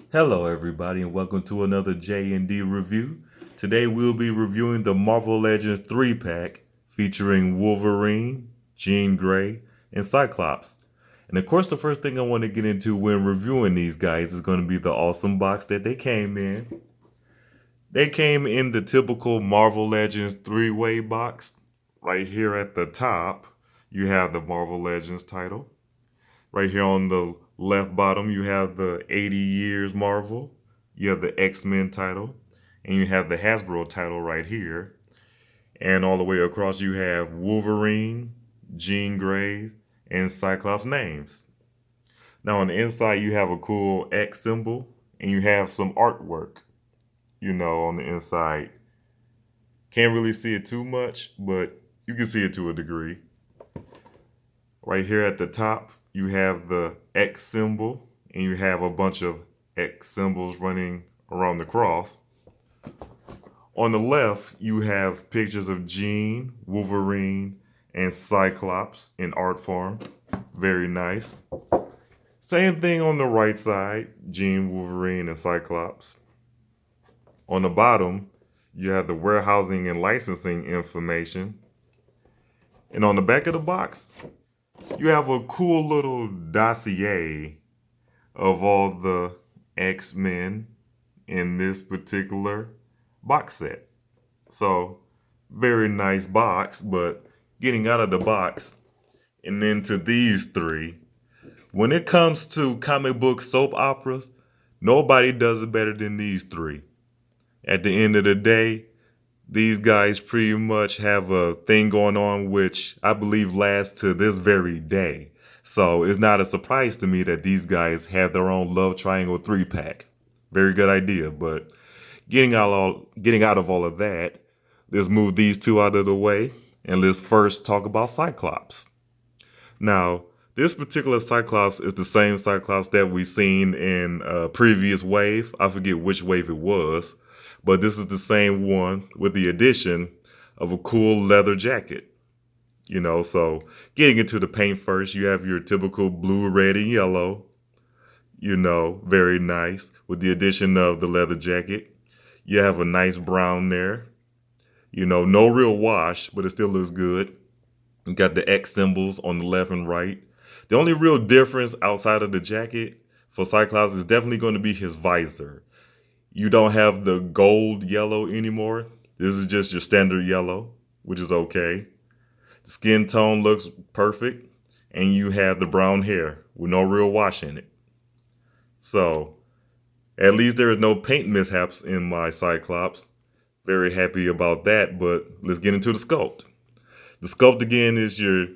Hello, everybody, and welcome to another J&D review. Today, we'll be reviewing the Marvel Legends 3-pack featuring Wolverine, Jean Grey, and Cyclops. And of course, the first thing I want to get into when reviewing these guys is going to be the awesome box that they came in. They came in the typical Marvel Legends three-way box. Right here at the top, you have the Marvel Legends title. Right here on the left bottom, you have the 80 Years Marvel. You have the X-Men title. And you have the Hasbro title right here. And all the way across, you have Wolverine, Jean Grey, and Cyclops names. Now, on the inside, you have a cool X symbol. And you have some artwork, on the inside. Can't really see it too much, but you can see it to a degree. Right here at the top, you have the X symbol, and you have a bunch of X symbols running around the cross. On the left, you have pictures of Jean, Wolverine, and Cyclops in art form. Very nice. Same thing on the right side, Jean, Wolverine, and Cyclops. On the bottom, you have the warehousing and licensing information. And on the back of the box, you have a cool little dossier of all the X-Men in this particular box set. So, very nice box, but getting out of the box and into these three, when it comes to comic book soap operas, nobody does it better than these three. At the end of the day, these guys pretty much have a thing going on which I believe lasts to this very day. So it's not a surprise to me that these guys have their own love triangle 3-pack. Very good idea, but getting out of all of that, let's move these two out of the way and let's first talk about Cyclops. Now, this particular Cyclops is the same Cyclops that we've seen in a previous wave. I forget which wave it was, but this is the same one with the addition of a cool leather jacket. So getting into the paint first, you have your typical blue, red, and yellow. Very nice. With the addition of the leather jacket, you have a nice brown there. No real wash, but it still looks good. You got the X symbols on the left and right. The only real difference outside of the jacket for Cyclops is definitely going to be his visor. You don't have the gold yellow anymore. This is just your standard yellow, which is okay. The skin tone looks perfect, and you have the brown hair with no real wash in it. So, at least there is no paint mishaps in my Cyclops. Very happy about that, but let's get into the sculpt. The sculpt again is your,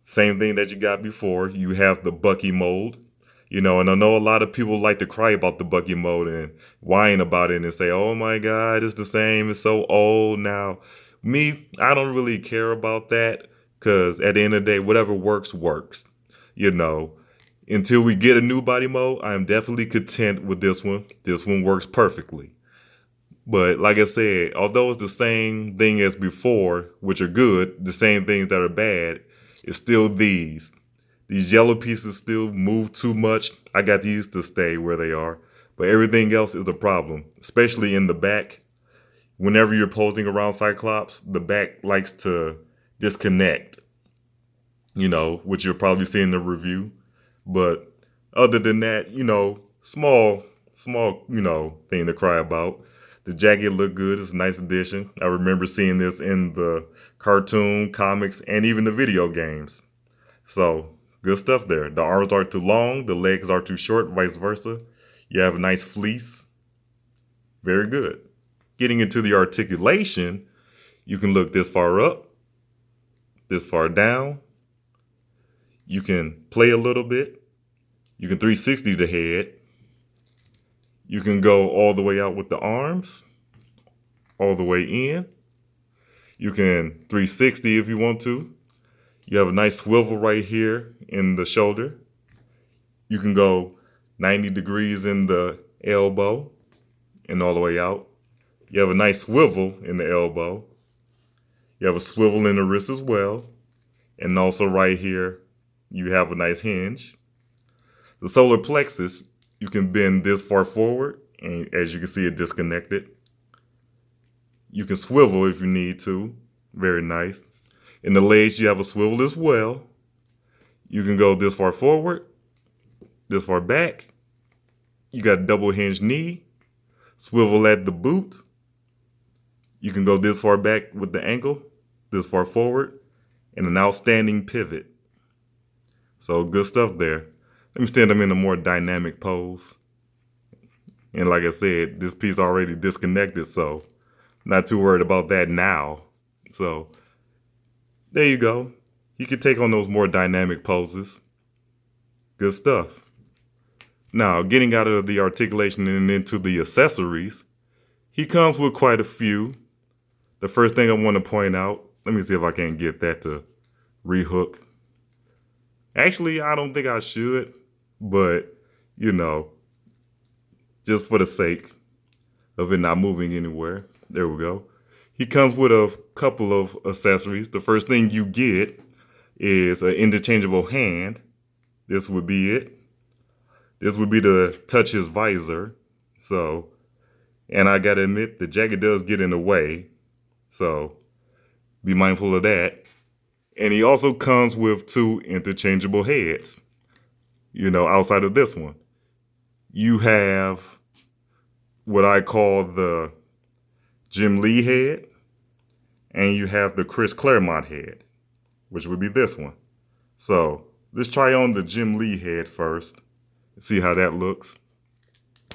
same thing that you got before. You have the Bucky mold, and I know a lot of people like to cry about the Bucky mold and whine about it and say, oh my God, it's the same. It's so old now. Me, I don't really care about that because at the end of the day, whatever works, works. Until we get a new body mode, I am definitely content with this one. This one works perfectly. But like I said, although it's the same thing as before, which are good, the same things that are bad, it's still these. These yellow pieces still move too much. I got these to stay where they are. But everything else is a problem, especially in the back. Whenever you're posing around Cyclops, the back likes to disconnect, which you'll probably see in the review. But other than that, small, thing to cry about. The jacket looked good. It's a nice addition. I remember seeing this in the cartoon, comics, and even the video games. So, good stuff there. The arms are too long, the legs are too short, vice versa. You have a nice fleece. Very good. Getting into the articulation, you can look this far up, this far down. You can play a little bit. You can 360 the head. You can go all the way out with the arms, all the way in. You can 360 if you want to. You have a nice swivel right here in the shoulder. You can go 90 degrees in the elbow and all the way out. You have a nice swivel in the elbow. You have a swivel in the wrist as well. And also right here, you have a nice hinge. The solar plexus You can bend this far forward, and as you can see, it disconnected. You can swivel if you need to. Very nice. In the legs, you have a swivel as well. You can go this far forward, this far back. You got a double hinge knee, swivel at the boot. You can go this far back with the ankle, this far forward, and an outstanding pivot. So good stuff there. Let me stand them in a more dynamic pose. And like I said, this piece already disconnected, so not too worried about that now. So there you go. You can take on those more dynamic poses. Good stuff. Now, getting out of the articulation and into the accessories, he comes with quite a few. The first thing I want to point out, let me see if I can get that to rehook. Actually, I don't think I should, but, you know, just for the sake of it not moving anywhere. There we go. He comes with a couple of accessories. The first thing you get is an interchangeable hand. This would be it. This would be to touch his visor. So, and I gotta admit, the jacket does get in the way. So, be mindful of that. And he also comes with 2 interchangeable heads. You know, outside of this one. You have what I call the Gimli Head, and you have the Chris Claremont head, which would be this one. So let's try on the Gimli Head first. See how that looks.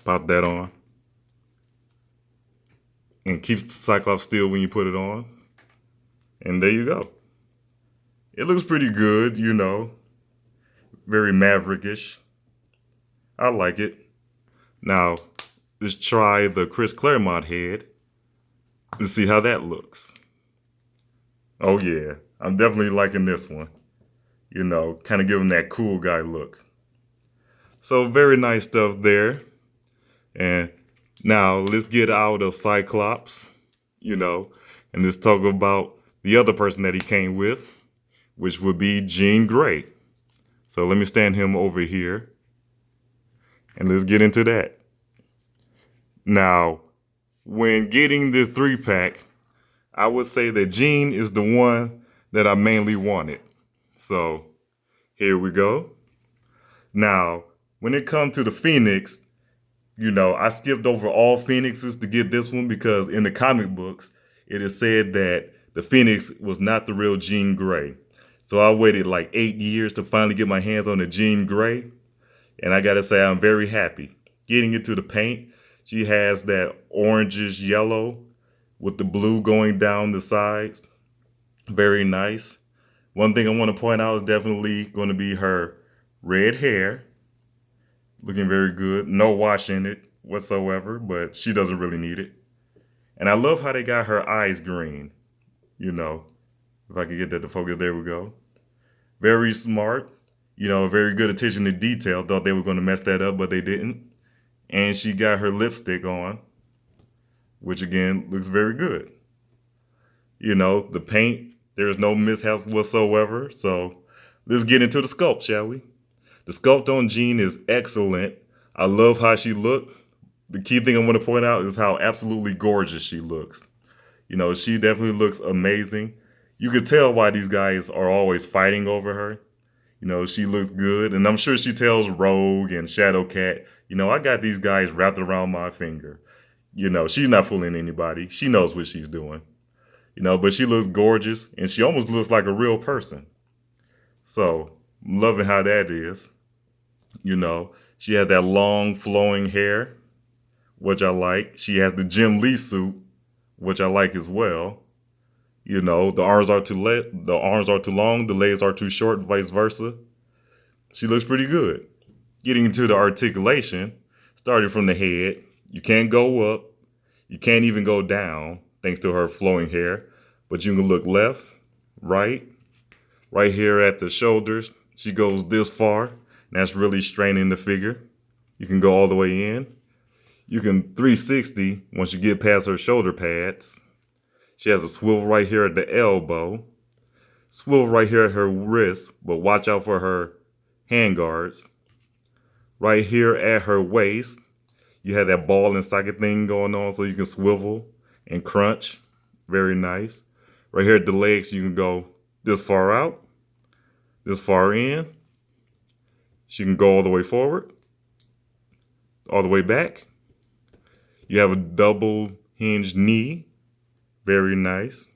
Pop that on. And keep Cyclops still when you put it on. And there you go. It looks pretty good, you know. Very maverickish. I like it. Now, let's try the Chris Claremont head. Let's see how that looks. Oh yeah, I'm definitely liking this one. You know, kind of giving that cool guy look. So very nice stuff there. And now let's get out of Cyclops, you know, and let's talk about the other person that he came with, which would be Jean Grey. So let me stand him over here and let's get into that. Now, when getting the 3-pack, I would say that Jean is the one that I mainly wanted. So here we go. Now, when it comes to the Phoenix, you know, I skipped over all Phoenixes to get this one because in the comic books, it is said that the Phoenix was not the real Jean Grey. So I waited like 8 years to finally get my hands on the Jean Grey. And I gotta say, I'm very happy. Getting into the paint, she has that orangish yellow with the blue going down the sides. Very nice. One thing I want to point out is definitely going to be her red hair. Looking very good. No wash in it whatsoever, but she doesn't really need it. And I love how they got her eyes green. You know, if I could get that to focus, there we go. Very smart. You know, very good attention to detail. Thought they were going to mess that up, but they didn't. And she got her lipstick on, which again looks very good. You know, the paint, there's no mishap whatsoever. So let's get into the sculpt, shall we? The sculpt on Jean is excellent. I love how she looked. The key thing I want to point out is how absolutely gorgeous she looks. You know, she definitely looks amazing. You could tell why these guys are always fighting over her. You know, she looks good. And I'm sure she tells Rogue and Shadowcat, you know, I got these guys wrapped around my finger. You know, she's not fooling anybody. She knows what she's doing. You know, but she looks gorgeous and she almost looks like a real person. So, I'm loving how that is. You know, she has that long flowing hair, which I like. She has the Jim Lee suit, which I like as well. You know, the arms are too long, the legs are too short, vice versa. She looks pretty good. Getting into the articulation, starting from the head, you can't go up, you can't even go down, thanks to her flowing hair, but you can look left, right here at the shoulders. She goes this far, and that's really straining the figure. You can go all the way in. You can 360 once you get past her shoulder pads. She has a swivel right here at the elbow, swivel right here at her wrist, but watch out for her hand guards. Right here at her waist, you have that ball and socket thing going on so you can swivel and crunch. Very nice. Right here at the legs, you can go this far out, this far in. She can go all the way forward, all the way back. You have a double hinged knee. Very nice.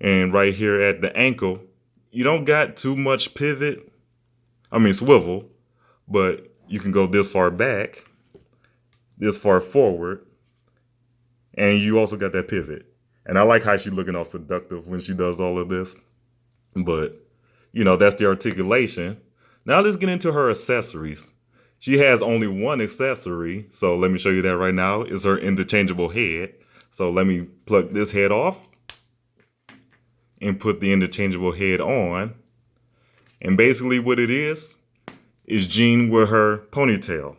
And right here at the ankle, you don't got too much swivel, but you can go this far back, this far forward, and you also got that pivot. And I like how she's looking all seductive when she does all of this. But, that's the articulation. Now let's get into her accessories. She has only one accessory, so let me show you that right now. It's her interchangeable head. So let me plug this head off and put the interchangeable head on. And basically what it is Jean with her ponytail.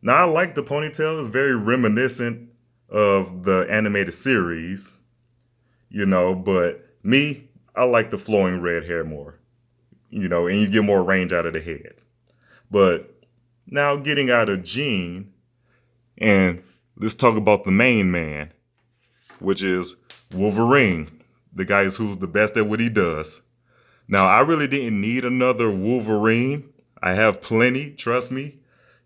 Now I like the ponytail. It's very reminiscent of the animated series, but me, I like the flowing red hair more, and you get more range out of the head. But now getting out of Jean, and let's talk about the main man, which is Wolverine, the guy who's the best at what he does. Now, I really didn't need another Wolverine. I have plenty, trust me.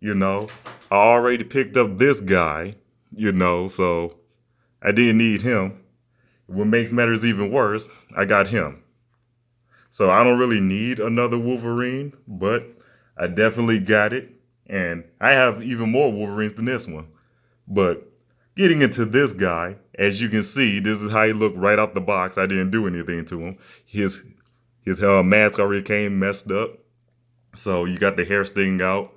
I already picked up this guy, so I didn't need him. What makes matters even worse, I got him. So I don't really need another Wolverine, but I definitely got it. And I have even more Wolverines than this one. But getting into this guy, as you can see, this is how he looked right out the box. I didn't do anything to him. His mask already came messed up. So you got the hair sticking out,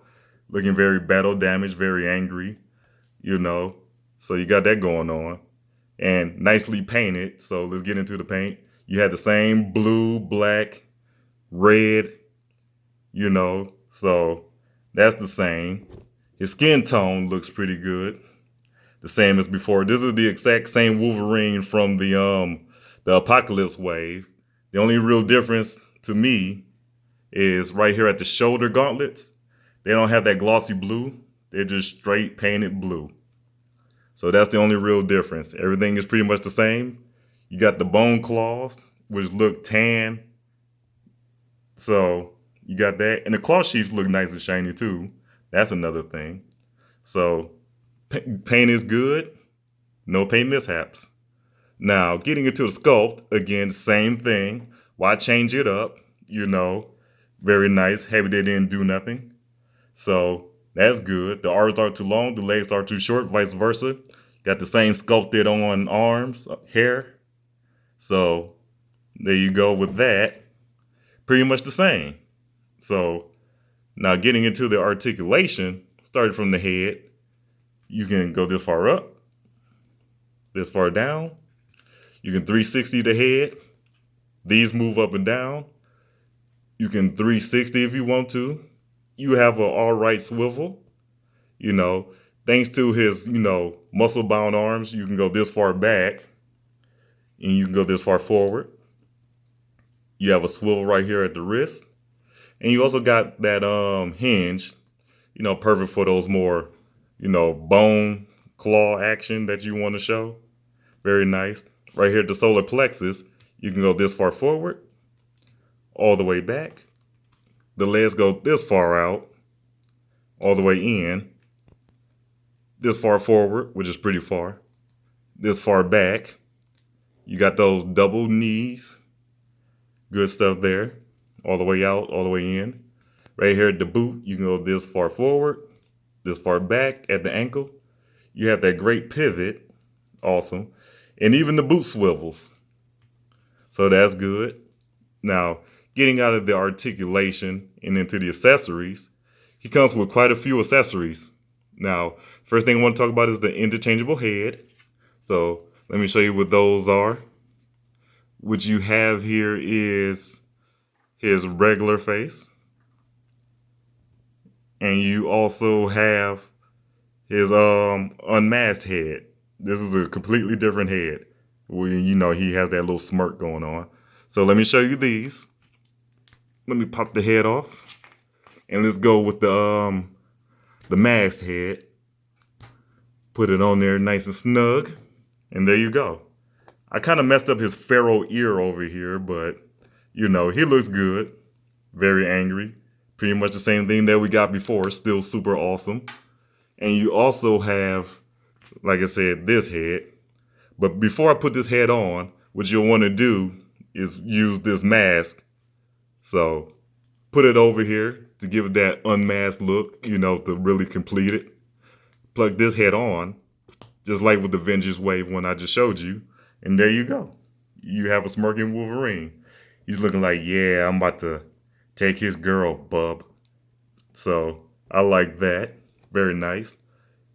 looking very battle damaged, very angry, So you got that going on. And nicely painted. So let's get into the paint. You had the same blue, black, red, So that's the same. His skin tone looks pretty good. The same as before. This is the exact same Wolverine from the Apocalypse wave. The only real difference to me is right here at the shoulder gauntlets. They don't have that glossy blue. They're just straight painted blue. So that's the only real difference. Everything is pretty much the same. You got the bone claws, which look tan. So you got that. And the claw sheaths look nice and shiny too. That's another thing. So paint is good. No paint mishaps. Now, getting into the sculpt, again, same thing. Why change it up? Very nice. Heavy, they didn't do nothing. So that's good. The arms aren't too long. The legs are too short, vice versa. Got the same sculpted on arms, hair. So there you go with that. Pretty much the same. So now getting into the articulation, started from the head. You can go this far up, this far down. You can 360 the head. These move up and down. You can 360 if you want to. You have an all right swivel. Thanks to his, muscle bound arms, you can go this far back and you can go this far forward. You have a swivel right here at the wrist. And you also got that hinge, perfect for those more, bone claw action that you want to show. Very nice. Right here at the solar plexus, you can go this far forward, all the way back. The legs go this far out, all the way in. This far forward, which is pretty far. This far back. You got those double knees. Good stuff there. All the way out, all the way in. Right here at the boot, you can go this far forward, this far back at the ankle. You have that great pivot. Awesome. And even the boot swivels. So that's good. Now, getting out of the articulation and into the accessories, he comes with quite a few accessories. Now, first thing I want to talk about is the interchangeable head. So let me show you what those are. What you have here is his regular face. And you also have his unmasked head. This is a completely different head. He has that little smirk going on. So let me show you these. Let me pop the head off. And let's go with the masthead. Put it on there nice and snug. And there you go. I kind of messed up his pharaoh ear over here, but you know, he looks good. Very angry. Pretty much the same thing that we got before. Still super awesome. And you also have, like I said, this head. But before I put this head on, what you'll want to do is use this mask. So put it over here to give it that unmasked look, you know, to really complete it. Plug this head on, just like with the Vengeance Wave one I just showed you. And there you go. You have a smirking Wolverine. He's looking like, yeah, I'm about to take his girl, bub. So I like that. Very nice.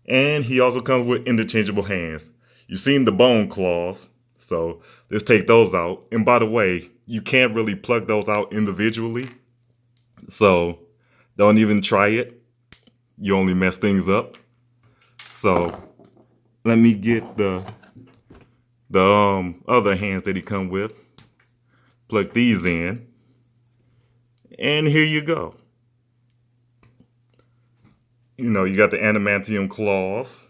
And he also comes with interchangeable hands. You've seen the bone claws, so let's take those out. And by the way, you can't really plug those out individually, so don't even try it. You only mess things up. So let me get the other hands that he come with. Plug these in, and here you go. You know, you got the adamantium claws,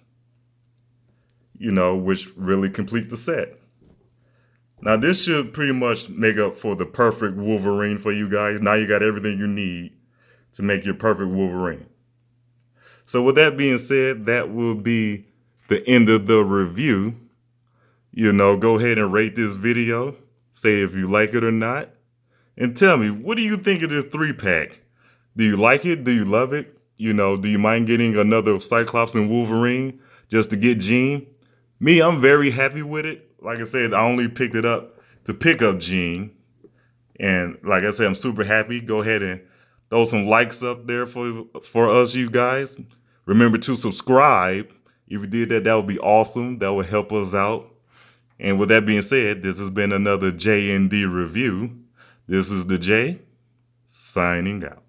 you know, which really completes the set. Now, this should pretty much make up for the perfect Wolverine for you guys. Now you got everything you need to make your perfect Wolverine. So with that being said, that will be the end of the review. You know, go ahead and rate this video. Say if you like it or not. And tell me, what do you think of this 3-pack? Do you like it? Do you love it? You know, do you mind getting another Cyclops and Wolverine just to get Jean? Me, I'm very happy with it. Like I said, I only picked it up to pick up Jean. And like I said, I'm super happy. Go ahead and throw some likes up there for us, you guys. Remember to subscribe. If you did that, that would be awesome. That would help us out. And with that being said, this has been another J&D review. This is the J, signing out.